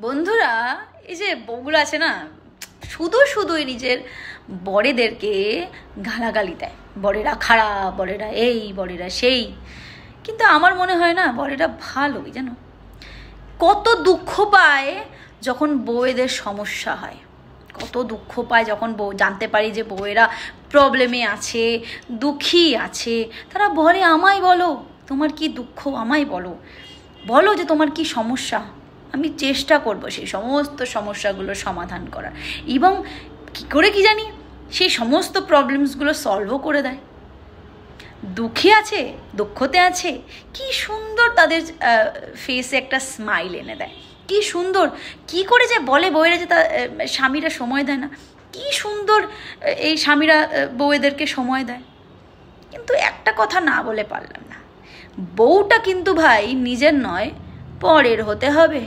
বন্ধুরা, এই যে বউগুলো আছে না, শুধুই নিজের বরেদেরকে গালাগালি দেয়। বরেরা খারাপ, বরেরা এই, বরেরা সেই। কিন্তু আমার মনে হয় না বরেরা ভালোই, জানো। কত দুঃখ পায় যখন বউয়েদের সমস্যা হয়, কত দুঃখ পায় যখন বউ জানতে পারি যে বউয়েরা প্রবলেমে আছে, দুঃখী আছে। তারা বলে, আমায় বলো তোমার কি দুঃখ, আমায় বলো, বলো যে তোমার কি সমস্যা, আমি চেষ্টা করব সেই সমস্ত সমস্যাগুলো সমাধান করার। এবং কী করে কি জানি সেই সমস্ত প্রবলেমসগুলো সলভও করে দেয়। দুঃখে আছে, দুঃখতে আছে, কি সুন্দর তাদের ফেসে একটা স্মাইল এনে দেয়। কি সুন্দর, কি করে যে বলে বউয়েরা যে স্বামীরা সময় দেয় না, কি সুন্দর এই স্বামীরা বউয়েদেরকে সময় দেয়। কিন্তু একটা কথা না বলে পারলাম না, বউটা কিন্তু ভাই নিজের নয়, পরের হতে হবে।